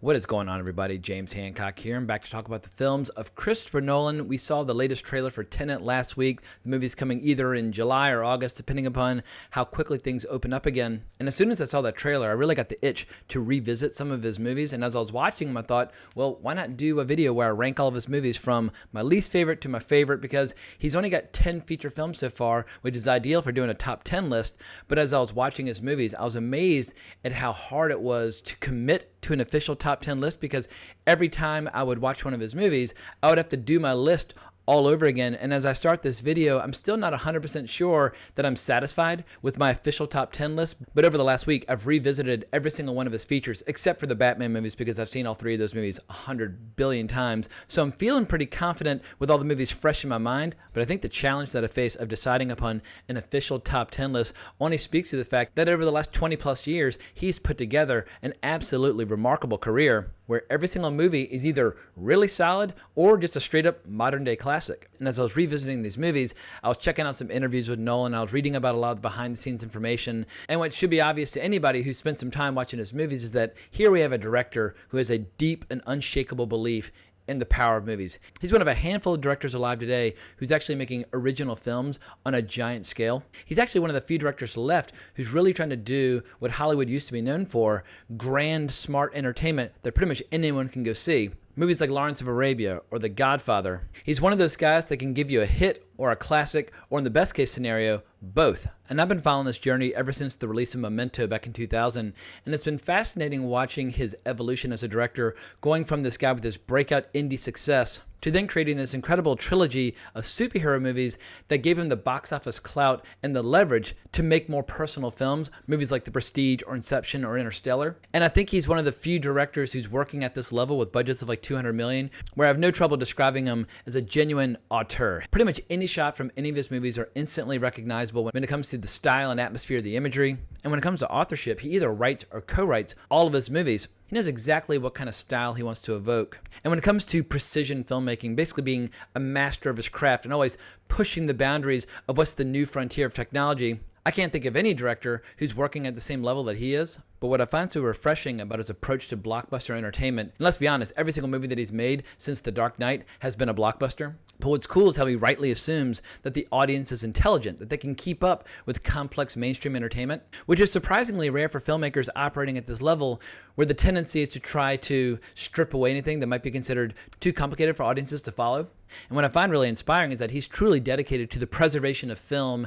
What is going on, everybody? James Hancock here. I'm back to talk about the films of Christopher Nolan. We saw the latest trailer for Tenet last week. The movie's coming either in July or August, depending upon how quickly things open up again. And as soon as I saw that trailer, I really got the itch to revisit some of his movies. And as I was watching them, I thought, well, why not do a video where I rank all of his movies from my least favorite to my favorite? Because he's only got 10 feature films so far, which is ideal for doing a top 10 list. But as I was watching his movies, I was amazed at how hard it was to commit to an official top 10 list, because every time I would watch one of his movies, I would have to do my list all over again. And as I start this video, I'm still not 100% sure that I'm satisfied with my official top 10 list. But over the last week, I've revisited every single one of his features, except for the Batman movies, because I've seen all three of those movies 100 billion times. So I'm feeling pretty confident with all the movies fresh in my mind. But I think the challenge that I face of deciding upon an official top 10 list only speaks to the fact that over the last 20 plus years, he's put together an absolutely remarkable career where every single movie is either really solid or just a straight up modern day classic. And as I was revisiting these movies, I was checking out some interviews with Nolan. I was reading about a lot of the behind the scenes information. And what should be obvious to anybody who spent some time watching his movies is that here we have a director who has a deep and unshakable belief in the power of movies. He's one of a handful of directors alive today who's actually making original films on a giant scale. He's actually one of the few directors left who's really trying to do what Hollywood used to be known for: grand, smart entertainment that pretty much anyone can go see. Movies like Lawrence of Arabia or The Godfather. He's one of those guys that can give you a hit or a classic, or in the best case scenario, both. And I've been following this journey ever since the release of Memento back in 2000, and it's been fascinating watching his evolution as a director, going from this guy with this breakout indie success to then creating this incredible trilogy of superhero movies that gave him the box office clout and the leverage to make more personal films, movies like The Prestige or Inception or Interstellar. And I think he's one of the few directors who's working at this level with budgets of like 200 million, where I have no trouble describing him as a genuine auteur. Pretty much any shot from any of his movies are instantly recognizable when it comes to the style and atmosphere of the imagery. And when it comes to authorship, he either writes or co-writes all of his movies. He knows exactly what kind of style he wants to evoke. And when it comes to precision filmmaking, basically being a master of his craft and always pushing the boundaries of what's the new frontier of technology, I can't think of any director who's working at the same level that he is. But what I find so refreshing about his approach to blockbuster entertainment, and let's be honest, every single movie that he's made since The Dark Knight has been a blockbuster. But what's cool is how he rightly assumes that the audience is intelligent, that they can keep up with complex mainstream entertainment, which is surprisingly rare for filmmakers operating at this level, where the tendency is to try to strip away anything that might be considered too complicated for audiences to follow. And what I find really inspiring is that he's truly dedicated to the preservation of film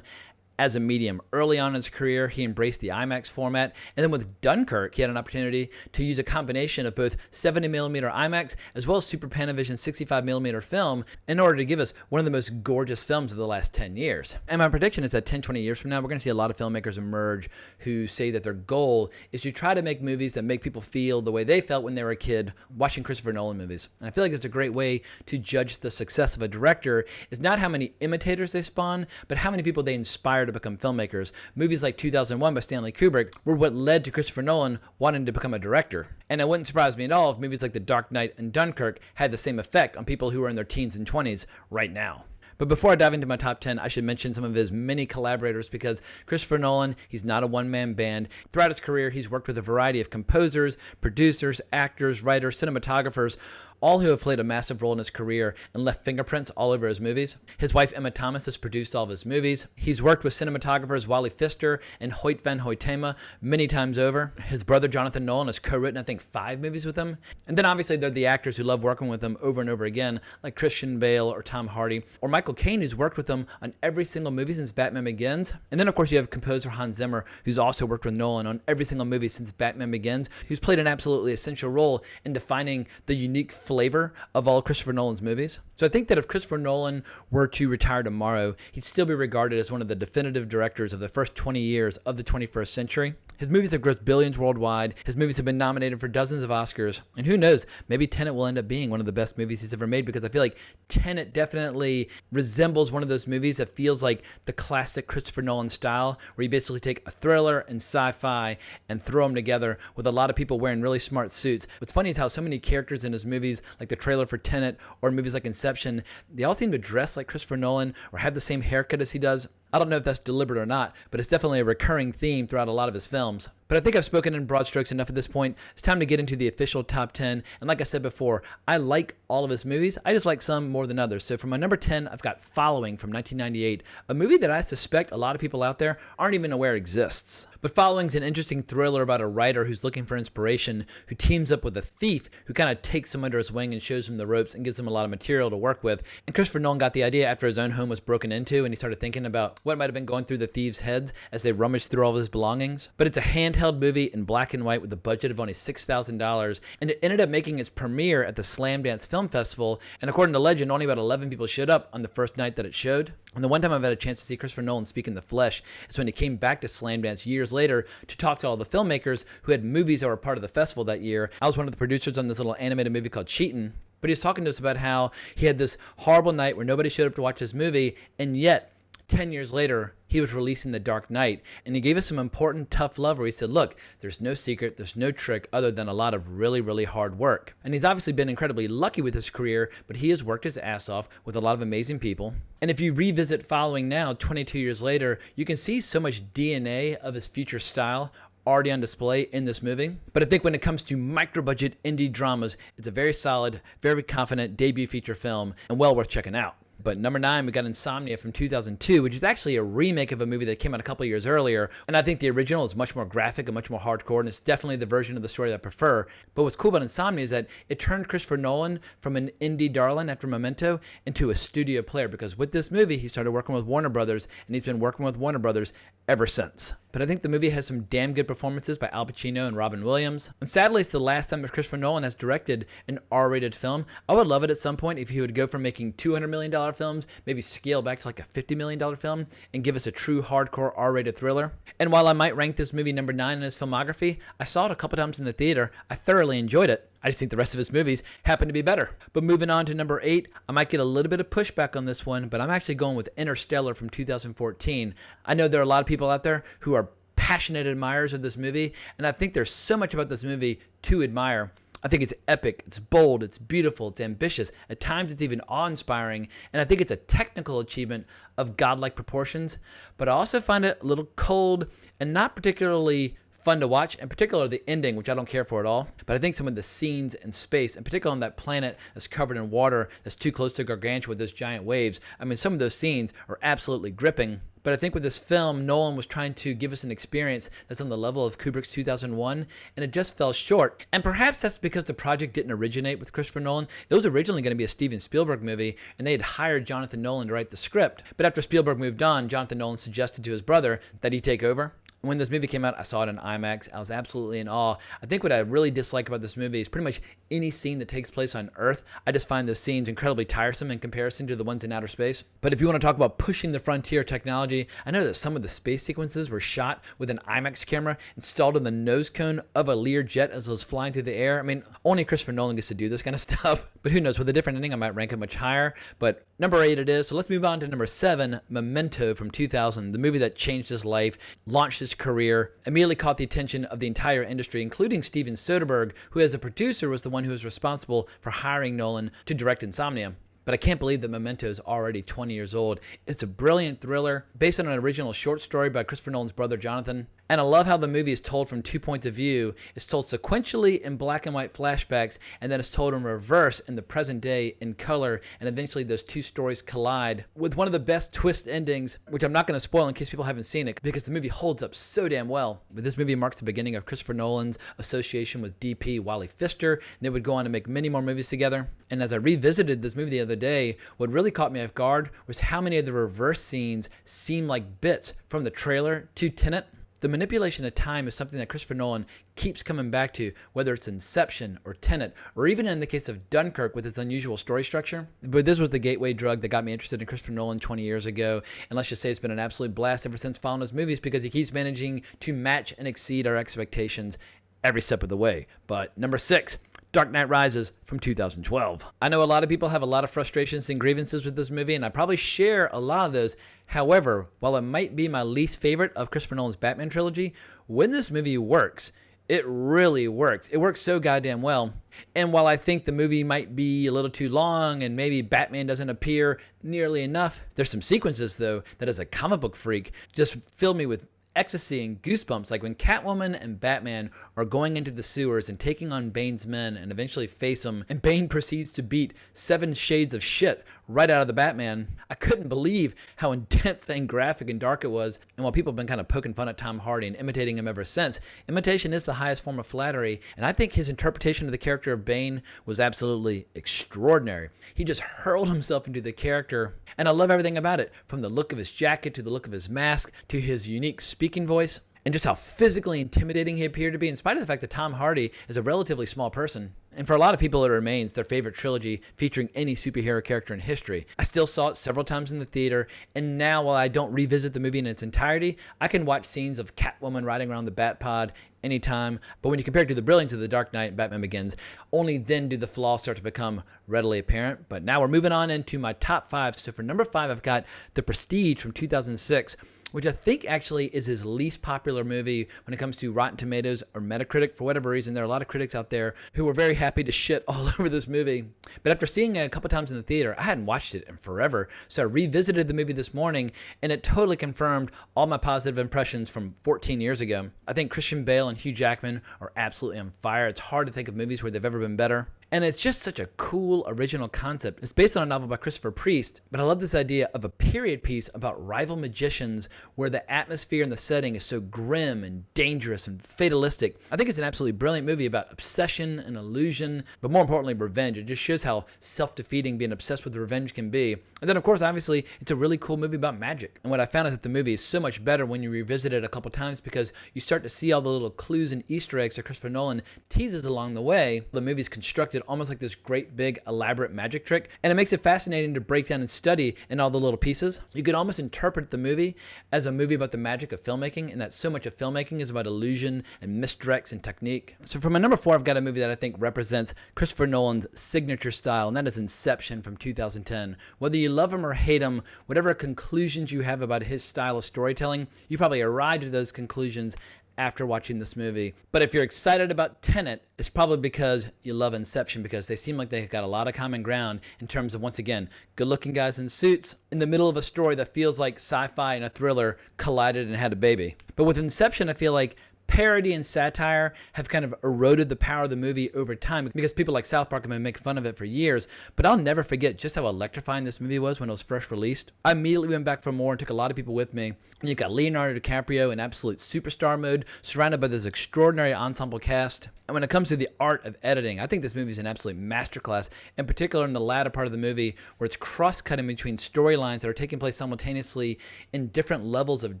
as a medium. Early on in his career, he embraced the IMAX format, and then with Dunkirk, he had an opportunity to use a combination of both 70mm IMAX as well as Super Panavision 65mm film in order to give us one of the most gorgeous films of the last 10 years. And my prediction is that 10, 20 years from now, we're going to see a lot of filmmakers emerge who say that their goal is to try to make movies that make people feel the way they felt when they were a kid watching Christopher Nolan movies. And I feel like it's a great way to judge the success of a director is not how many imitators they spawn, but how many people they inspire to become filmmakers. Movies like 2001 by Stanley Kubrick were what led to Christopher Nolan wanting to become a director. And it wouldn't surprise me at all if movies like The Dark Knight and Dunkirk had the same effect on people who are in their teens and 20s right now. But before I dive into my top 10, I should mention some of his many collaborators, because Christopher Nolan, he's not a one-man band. Throughout his career, he's worked with a variety of composers, producers, actors, writers, cinematographers, all who have played a massive role in his career and left fingerprints all over his movies. His wife, Emma Thomas, has produced all of his movies. He's worked with cinematographers Wally Pfister and Hoyt van Hoytema many times over. His brother, Jonathan Nolan, has co-written, I think, 5 movies with him. And then obviously there are the actors who love working with him over and over again, like Christian Bale or Tom Hardy, or Michael Caine, who's worked with him on every single movie since Batman Begins. And then, of course, you have composer Hans Zimmer, who's also worked with Nolan on every single movie since Batman Begins, who's played an absolutely essential role in defining the unique flavor of all Christopher Nolan's movies. So I think that if Christopher Nolan were to retire tomorrow, he'd still be regarded as one of the definitive directors of the first 20 years of the 21st century. His movies have grossed billions worldwide. His movies have been nominated for dozens of Oscars. And who knows, maybe Tenet will end up being one of the best movies he's ever made, because I feel like Tenet definitely resembles one of those movies that feels like the classic Christopher Nolan style, where you basically take a thriller and sci-fi and throw them together with a lot of people wearing really smart suits. What's funny is how so many characters in his movies, like the trailer for Tenet or movies like Inception, they all seem to dress like Christopher Nolan or have the same haircut as he does. I don't know if that's deliberate or not, but it's definitely a recurring theme throughout a lot of his films. But I think I've spoken in broad strokes enough at this point. It's time to get into the official top 10. And like I said before, I like all of his movies. I just like some more than others. So for my number 10, I've got Following from 1998, a movie that I suspect a lot of people out there aren't even aware exists. But Following's an interesting thriller about a writer who's looking for inspiration, who teams up with a thief who kind of takes him under his wing and shows him the ropes and gives him a lot of material to work with. And Christopher Nolan got the idea after his own home was broken into, and he started thinking about what might have been going through the thieves' heads as they rummaged through all of his belongings. But it's a handheld movie in black and white with a budget of only $6,000, and it ended up making its premiere at the Slam Dance Film Festival, and according to legend, only about 11 people showed up on the first night that it showed. And the one time I've had a chance to see Christopher Nolan speak in the flesh is when he came back to Slam Dance years later to talk to all the filmmakers who had movies that were part of the festival that year. I was one of the producers on this little animated movie called Cheatin', but he was talking to us about how he had this horrible night where nobody showed up to watch his movie, and yet 10 years later, he was releasing The Dark Knight, and he gave us some important tough love where he said, look, there's no secret, there's no trick other than a lot of really, really hard work. And he's obviously been incredibly lucky with his career, but he has worked his ass off with a lot of amazing people. And if you revisit Following now, 22 years later, you can see so much DNA of his future style already on display in this movie. But I think when it comes to micro-budget indie dramas, it's a very solid, very confident debut feature film and well worth checking out. But number 9, we got Insomnia from 2002, which is actually a remake of a movie that came out a couple of years earlier. And I think the original is much more graphic and much more hardcore, and it's definitely the version of the story that I prefer. But what's cool about Insomnia is that it turned Christopher Nolan from an indie darling after Memento into a studio player, because with this movie, he started working with Warner Brothers, and he's been working with Warner Brothers ever since. But I think the movie has some damn good performances by Al Pacino and Robin Williams. And sadly, it's the last time that Christopher Nolan has directed an R-rated film. I would love it at some point if he would go from making $200 million films, maybe scale back to like a $50 million film, and give us a true hardcore R-rated thriller. And while I might rank this movie number 9 in his filmography, I saw it a couple times in the theater. I thoroughly enjoyed it. I just think the rest of his movies happen to be better. But moving on to number 8, I might get a little bit of pushback on this one, but I'm actually going with Interstellar from 2014. I know there are a lot of people out there who are passionate admirers of this movie, and I think there's so much about this movie to admire. I think it's epic, it's bold, it's beautiful, it's ambitious. At times it's even awe-inspiring, and I think it's a technical achievement of godlike proportions. But I also find it a little cold and not particularly fun to watch, in particular the ending, which I don't care for at all. But I think some of the scenes in space, in particular on that planet that's covered in water that's too close to Gargantua with those giant waves, I mean, some of those scenes are absolutely gripping. But I think with this film, Nolan was trying to give us an experience that's on the level of Kubrick's 2001, and it just fell short. And perhaps that's because the project didn't originate with Christopher Nolan. It was originally going to be a Steven Spielberg movie, and they had hired Jonathan Nolan to write the script. But after Spielberg moved on, Jonathan Nolan suggested to his brother that he take over. When this movie came out, I saw it in IMAX. I was absolutely in awe. I think what I really dislike about this movie is pretty much any scene that takes place on Earth. I just find those scenes incredibly tiresome in comparison to the ones in outer space. But if you want to talk about pushing the frontier technology, I know that some of the space sequences were shot with an IMAX camera installed in the nose cone of a Lear jet as it was flying through the air. I mean, only Christopher Nolan gets to do this kind of stuff. But who knows, with a different ending, I might rank it much higher. But number 8 it is. So let's move on to number 7, Memento from 2000, the movie that changed his life, launched his career, immediately caught the attention of the entire industry, including Steven Soderbergh, who as a producer was the one who was responsible for hiring Nolan to direct Insomnia. But I can't believe that Memento is already 20 years old. It's a brilliant thriller based on an original short story by Christopher Nolan's brother Jonathan. And I love how the movie is told from 2 points of view. It's told sequentially in black and white flashbacks, and then it's told in reverse in the present day in color, and eventually those two stories collide with one of the best twist endings, which I'm not going to spoil in case people haven't seen it, because the movie holds up so damn well. But this movie marks the beginning of Christopher Nolan's association with DP Wally Pfister, and they would go on to make many more movies together. And as I revisited this movie the other day, what really caught me off guard was how many of the reverse scenes seem like bits from the trailer to Tenet. The manipulation of time is something that Christopher Nolan keeps coming back to, whether it's Inception or Tenet, or even in the case of Dunkirk with its unusual story structure. But this was the gateway drug that got me interested in Christopher Nolan 20 years ago. And let's just say it's been an absolute blast ever since following his movies, because he keeps managing to match and exceed our expectations every step of the way. But number 6, Dark Knight Rises from 2012. I know a lot of people have a lot of frustrations and grievances with this movie, and I probably share a lot of those. However, while it might be my least favorite of Christopher Nolan's Batman trilogy, when this movie works, it really works. It works so goddamn well. And while I think the movie might be a little too long and maybe Batman doesn't appear nearly enough, there's some sequences, though, that as a comic book freak just fill me with ecstasy and goosebumps, like when Catwoman and Batman are going into the sewers and taking on Bane's men and eventually face him, and Bane proceeds to beat 7 shades of shit right out of the Batman. I couldn't believe how intense and graphic and dark it was, and while people have been kind of poking fun at Tom Hardy and imitating him ever since, imitation is the highest form of flattery, and I think his interpretation of the character of Bane was absolutely extraordinary. He just hurled himself into the character, and I love everything about it, from the look of his jacket to the look of his mask to his unique speaking voice, and just how physically intimidating he appeared to be, in spite of the fact that Tom Hardy is a relatively small person. And for a lot of people, it remains their favorite trilogy featuring any superhero character in history. I still saw it several times in the theater, and now while I don't revisit the movie in its entirety, I can watch scenes of Catwoman riding around the Batpod anytime. But when you compare it to the brilliance of The Dark Knight and Batman Begins, only then do the flaws start to become readily apparent. But now we're moving on into my top 5. So for number 5, I've got The Prestige from 2006. Which I think actually is his least popular movie when it comes to Rotten Tomatoes or Metacritic. For whatever reason, there are a lot of critics out there who were very happy to shit all over this movie. But after seeing it a couple times in the theater, I hadn't watched it in forever. So I revisited the movie this morning, and it totally confirmed all my positive impressions from 14 years ago. I think Christian Bale and Hugh Jackman are absolutely on fire. It's hard to think of movies where they've ever been better. And it's just such a cool original concept. It's based on a novel by Christopher Priest, but I love this idea of a period piece about rival magicians where the atmosphere and the setting is so grim and dangerous and fatalistic. I think it's an absolutely brilliant movie about obsession and illusion, but more importantly, revenge. It just shows how self-defeating being obsessed with revenge can be. And then, of course, obviously, it's a really cool movie about magic. And what I found is that the movie is so much better when you revisit it a couple times because you start to see all the little clues and Easter eggs that Christopher Nolan teases along the way. The movie's constructed almost like this great big elaborate magic trick, and it makes it fascinating to break down and study in all the little pieces. You could almost interpret the movie as a movie about the magic of filmmaking, and that so much of filmmaking is about illusion and misdirects and technique. So for my number 4, I've got a movie that I think represents Christopher Nolan's signature style, and that is Inception from 2010. Whether you love him or hate him, whatever conclusions you have about his style of storytelling, you probably arrived at those conclusions after watching this movie. But if you're excited about Tenet, it's probably because you love Inception, because they seem like they've got a lot of common ground in terms of, once again, good-looking guys in suits in the middle of a story that feels like sci-fi and a thriller collided and had a baby. But with Inception, I feel like parody and satire have kind of eroded the power of the movie over time because people like South Park have been making fun of it for years. But I'll never forget just how electrifying this movie was when it was first released. I immediately went back for more and took a lot of people with me. And you've got Leonardo DiCaprio in absolute superstar mode, surrounded by this extraordinary ensemble cast. And when it comes to the art of editing, I think this movie is an absolute masterclass, in particular in the latter part of the movie where it's cross-cutting between storylines that are taking place simultaneously in different levels of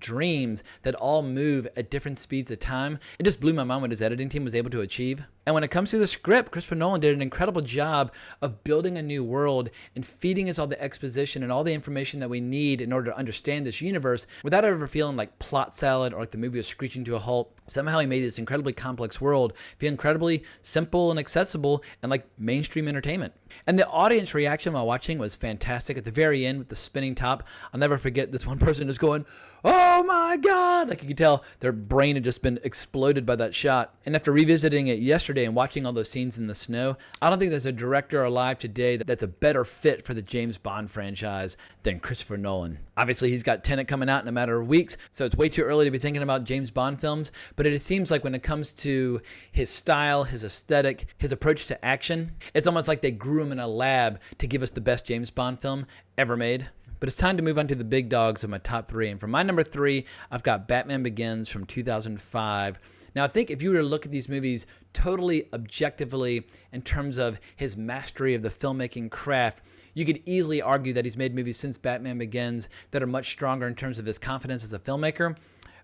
dreams that all move at different speeds of time. It just blew my mind what his editing team was able to achieve. And when it comes to the script, Christopher Nolan did an incredible job of building a new world and feeding us all the exposition and all the information that we need in order to understand this universe without ever feeling like plot salad or like the movie was screeching to a halt. Somehow he made this incredibly complex world feel incredibly simple and accessible and like mainstream entertainment. And the audience reaction while watching was fantastic. At the very end with the spinning top, I'll never forget this one person just going, "Oh my God!" Like you could tell their brain had just been exploded by that shot. And after revisiting it yesterday and watching all those scenes in the snow, I don't think there's a director alive today that's a better fit for the James Bond franchise than Christopher Nolan. Obviously, he's got Tenet coming out in a matter of weeks, so it's way too early to be thinking about James Bond films, but it seems like when it comes to his style, his aesthetic, his approach to action, it's almost like they grew him in a lab to give us the best James Bond film ever made. But it's time to move on to the big dogs of my top 3. And for my number 3, I've got Batman Begins from 2005. Now, I think if you were to look at these movies totally objectively in terms of his mastery of the filmmaking craft, you could easily argue that he's made movies since Batman Begins that are much stronger in terms of his confidence as a filmmaker.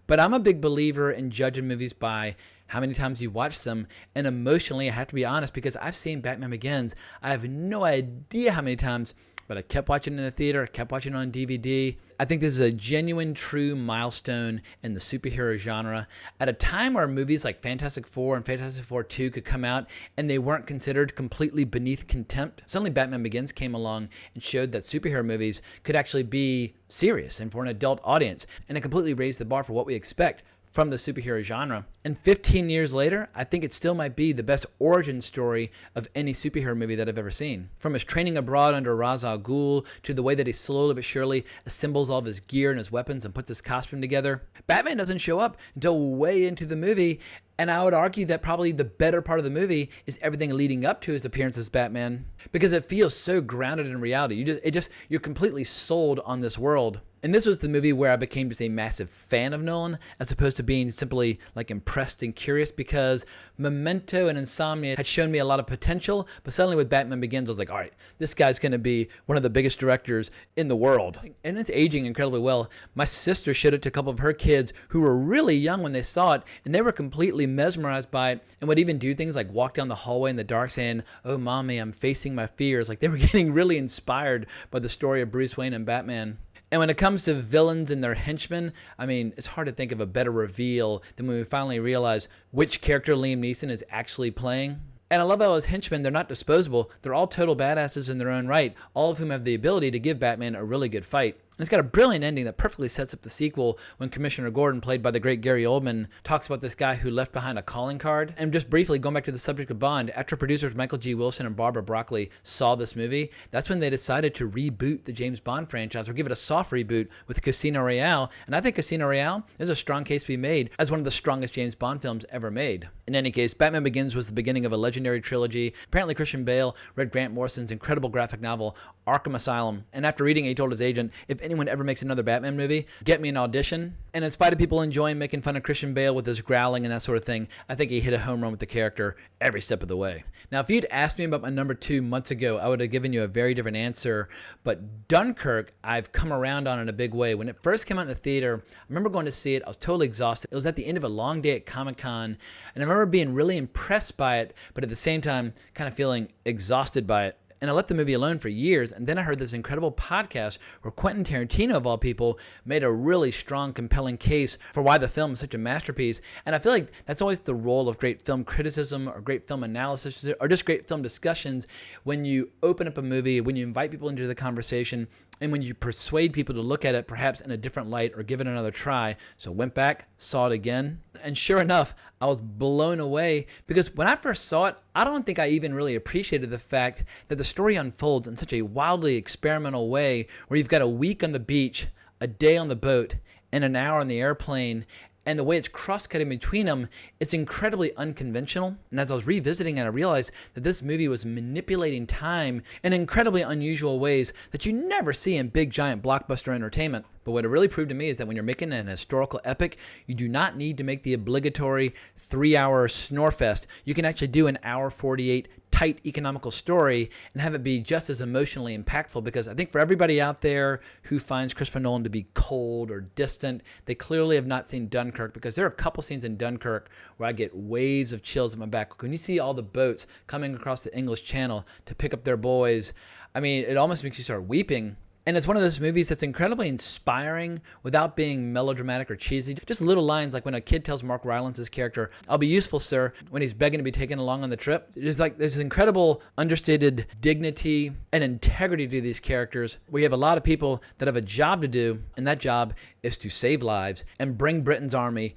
But I'm a big believer in judging movies by how many times you watch them. And emotionally, I have to be honest, because I've seen Batman Begins. I have no idea how many times, but I kept watching it in the theater, I kept watching it on DVD. I think this is a genuine, true milestone in the superhero genre. At a time where movies like Fantastic Four and Fantastic Four 2 could come out and they weren't considered completely beneath contempt, suddenly Batman Begins came along and showed that superhero movies could actually be serious and for an adult audience. And it completely raised the bar for what we expect from the superhero genre. And 15 years later, I think it still might be the best origin story of any superhero movie that I've ever seen. From his training abroad under Ra's al Ghul to the way that he slowly but surely assembles all of his gear and his weapons and puts his costume together. Batman doesn't show up until way into the movie, and I would argue that probably the better part of the movie is everything leading up to his appearance as Batman, because it feels so grounded in reality. You're completely sold on this world. And this was the movie where I became just a massive fan of Nolan, as opposed to being simply like impressed and curious, because Memento and Insomnia had shown me a lot of potential, but suddenly with Batman Begins, I was like, all right, this guy's going to be one of the biggest directors in the world. And it's aging incredibly well. My sister showed it to a couple of her kids who were really young when they saw it, and they were completely mesmerized by it, and would even do things like walk down the hallway in the dark saying, oh, mommy, I'm facing my fears. Like, they were getting really inspired by the story of Bruce Wayne and Batman. And when it comes to villains and their henchmen, I mean, it's hard to think of a better reveal than when we finally realize which character Liam Neeson is actually playing. And I love how his henchmen, they're not disposable. They're all total badasses in their own right, all of whom have the ability to give Batman a really good fight. And it's got a brilliant ending that perfectly sets up the sequel when Commissioner Gordon, played by the great Gary Oldman, talks about this guy who left behind a calling card. And just briefly, going back to the subject of Bond, after producers Michael G. Wilson and Barbara Broccoli saw this movie, that's when they decided to reboot the James Bond franchise, or give it a soft reboot with Casino Royale. And I think Casino Royale is a strong case to be made as one of the strongest James Bond films ever made. In any case, Batman Begins was the beginning of a legendary trilogy. Apparently Christian Bale read Grant Morrison's incredible graphic novel, Arkham Asylum, and after reading it, he told his agent, if anyone ever makes another Batman movie, get me an audition. And in spite of people enjoying making fun of Christian Bale with his growling and that sort of thing, I think he hit a home run with the character every step of the way. Now, if you'd asked me about my number 2 months ago, I would have given you a very different answer. But Dunkirk, I've come around on in a big way. When it first came out in the theater, I remember going to see it. I was totally exhausted. It was at the end of a long day at Comic-Con, and I remember being really impressed by it, but at the same time, kind of feeling exhausted by it. And I let the movie alone for years, and then I heard this incredible podcast where Quentin Tarantino, of all people, made a really strong, compelling case for why the film is such a masterpiece. And I feel like that's always the role of great film criticism or great film analysis or just great film discussions, when you open up a movie, when you invite people into the conversation, and when you persuade people to look at it perhaps in a different light or give it another try. So went back, saw it again, and sure enough, I was blown away, because when I first saw it, I don't think I even really appreciated the fact that the story unfolds in such a wildly experimental way, where you've got a week on the beach, a day on the boat, and an hour on the airplane. And the way it's cross-cutting between them, it's incredibly unconventional. And as I was revisiting it, I realized that this movie was manipulating time in incredibly unusual ways that you never see in big, giant blockbuster entertainment. But what it really proved to me is that when you're making an historical epic, you do not need to make the obligatory 3-hour snorefest. You can actually do an hour 48 tight economical story and have it be just as emotionally impactful, because I think for everybody out there who finds Christopher Nolan to be cold or distant, they clearly have not seen Dunkirk, because there are a couple scenes in Dunkirk where I get waves of chills in my back. When you see all the boats coming across the English Channel to pick up their boys, I mean, it almost makes you start weeping. And it's one of those movies that's incredibly inspiring without being melodramatic or cheesy. Just little lines like when a kid tells Mark Rylance's character, "I'll be useful, sir," when he's begging to be taken along on the trip. There's like this incredible understated dignity and integrity to these characters, where you have a lot of people that have a job to do, and that job is to save lives and bring Britain's army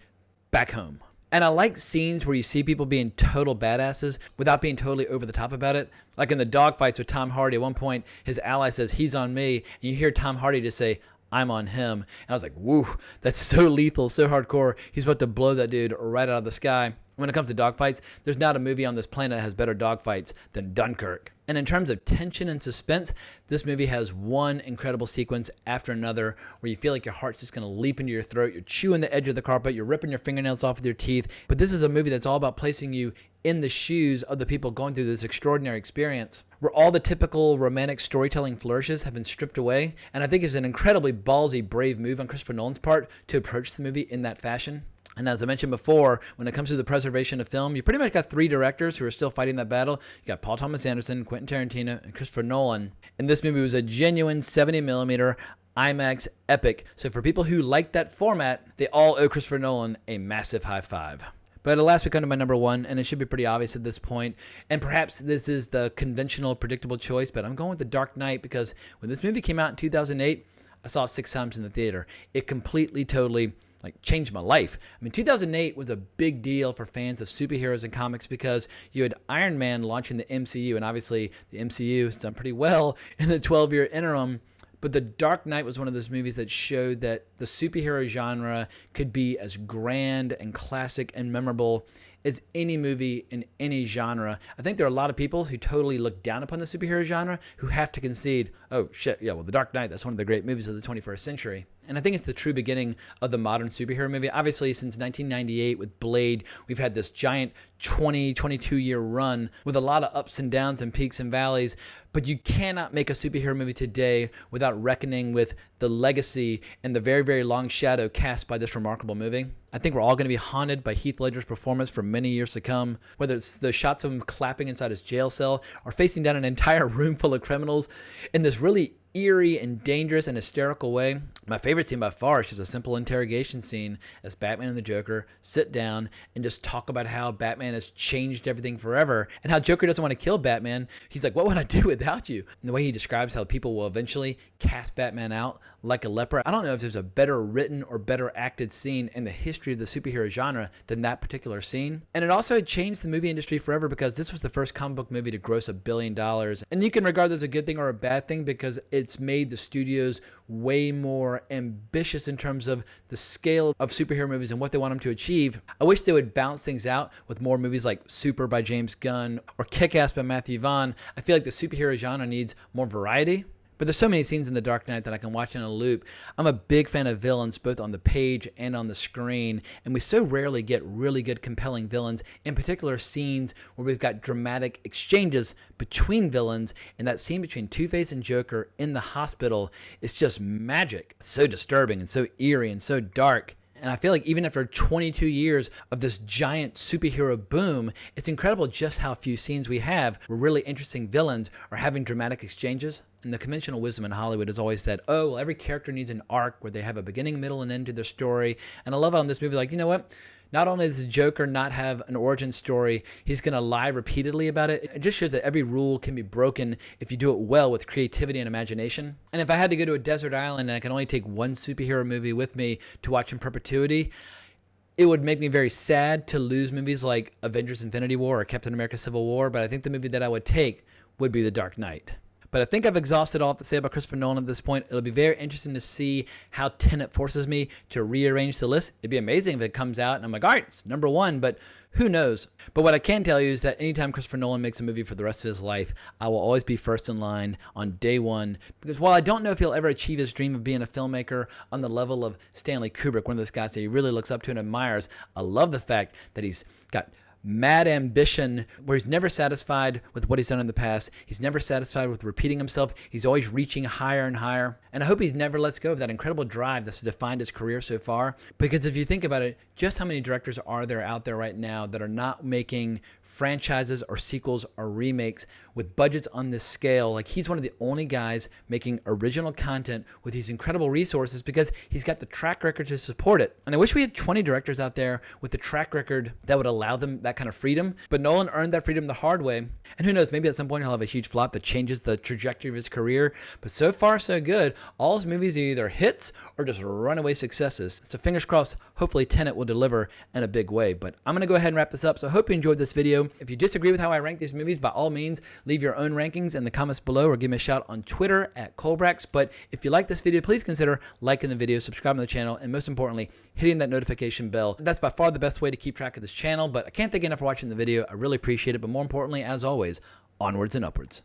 back home. And I like scenes where you see people being total badasses without being totally over the top about it. Like in the dogfights with Tom Hardy, at one point, his ally says, "He's on me." And you hear Tom Hardy just say, "I'm on him." And I was like, woo, that's so lethal, so hardcore. He's about to blow that dude right out of the sky. When it comes to dogfights, there's not a movie on this planet that has better dogfights than Dunkirk. And in terms of tension and suspense, this movie has one incredible sequence after another where you feel like your heart's just going to leap into your throat. You're chewing the edge of the carpet. You're ripping your fingernails off with your teeth. But this is a movie that's all about placing you in the shoes of the people going through this extraordinary experience, where all the typical romantic storytelling flourishes have been stripped away. And I think it's an incredibly ballsy, brave move on Christopher Nolan's part to approach the movie in that fashion. And as I mentioned before, when it comes to the preservation of film, you pretty much got 3 directors who are still fighting that battle. You got Paul Thomas Anderson, Quentin Tarantino, and Christopher Nolan. And this movie was a genuine 70mm IMAX epic. So for people who like that format, they all owe Christopher Nolan a massive high five. But at last we come to my number 1, and it should be pretty obvious at this point. And perhaps this is the conventional, predictable choice, but I'm going with The Dark Knight, because when this movie came out in 2008, I saw it 6 times in the theater. It completely, totally like changed my life. I mean, 2008 was a big deal for fans of superheroes and comics because you had Iron Man launching the MCU, and obviously the MCU has done pretty well in the 12-year interim. But The Dark Knight was one of those movies that showed that the superhero genre could be as grand and classic and memorable as any movie in any genre. I think there are a lot of people who totally look down upon the superhero genre who have to concede, oh shit, yeah, well, The Dark Knight, that's one of the great movies of the 21st century. And I think it's the true beginning of the modern superhero movie. Obviously, since 1998 with Blade, we've had this giant 22-year run with a lot of ups and downs and peaks and valleys. But you cannot make a superhero movie today without reckoning with the legacy and the very, very long shadow cast by this remarkable movie. I think we're all going to be haunted by Heath Ledger's performance for many years to come, whether it's the shots of him clapping inside his jail cell or facing down an entire room full of criminals in this really eerie and dangerous and hysterical way. My favorite scene by far is just a simple interrogation scene as Batman and the Joker sit down and just talk about how Batman has changed everything forever and how Joker doesn't want to kill Batman. He's like, what would I do without you? And the way he describes how people will eventually cast Batman out like a leper. I don't know if there's a better written or better acted scene in the history of the superhero genre than that particular scene. And it also had changed the movie industry forever because this was the first comic book movie to gross $1 billion. And you can regard this as a good thing or a bad thing because it's made the studios way more ambitious in terms of the scale of superhero movies and what they want them to achieve. I wish they would balance things out with more movies like Super by James Gunn or Kick-Ass by Matthew Vaughn. I feel like the superhero genre needs more variety. But there's so many scenes in The Dark Knight that I can watch in a loop. I'm a big fan of villains, both on the page and on the screen. And we so rarely get really good, compelling villains, in particular scenes where we've got dramatic exchanges between villains. And that scene between Two-Face and Joker in the hospital is just magic. It's so disturbing and so eerie and so dark. And I feel like even after 22 years of this giant superhero boom, it's incredible just how few scenes we have where really interesting villains are having dramatic exchanges. And the conventional wisdom in Hollywood is always that, oh, well, every character needs an arc where they have a beginning, middle, and end to their story. And I love how in this movie, like, you know what? Not only does the Joker not have an origin story, he's going to lie repeatedly about it. It just shows that every rule can be broken if you do it well with creativity and imagination. And if I had to go to a desert island and I can only take one superhero movie with me to watch in perpetuity, it would make me very sad to lose movies like Avengers Infinity War or Captain America Civil War, but I think the movie that I would take would be The Dark Knight. But I think I've exhausted all I have to say about Christopher Nolan at this point. It'll be very interesting to see how Tenet forces me to rearrange the list. It'd be amazing if it comes out and I'm like, all right, it's number one, but who knows? But what I can tell you is that anytime Christopher Nolan makes a movie for the rest of his life, I will always be first in line on day one. Because while I don't know if he'll ever achieve his dream of being a filmmaker on the level of Stanley Kubrick, one of those guys that he really looks up to and admires, I love the fact that he's got mad ambition where he's never satisfied with what he's done in the past. He's never satisfied with repeating himself. He's always reaching higher and higher. And I hope he never lets go of that incredible drive that's defined his career so far. Because if you think about it, just how many directors are there out there right now that are not making franchises or sequels or remakes with budgets on this scale? Like, he's one of the only guys making original content with these incredible resources because he's got the track record to support it. And I wish we had 20 directors out there with the track record that would allow them that kind of freedom. But Nolan earned that freedom the hard way. And who knows, maybe at some point he'll have a huge flop that changes the trajectory of his career. But so far, so good. All his movies are either hits or just runaway successes. So fingers crossed, hopefully Tenet will deliver in a big way. But I'm going to go ahead and wrap this up. So I hope you enjoyed this video. If you disagree with how I rank these movies, by all means, leave your own rankings in the comments below or give me a shout on Twitter at Colbrax. But if you like this video, please consider liking the video, subscribing to the channel, and most importantly, hitting that notification bell. That's by far the best way to keep track of this channel. But I can't thank you enough for watching the video. I really appreciate it. But more importantly, as always, onwards and upwards.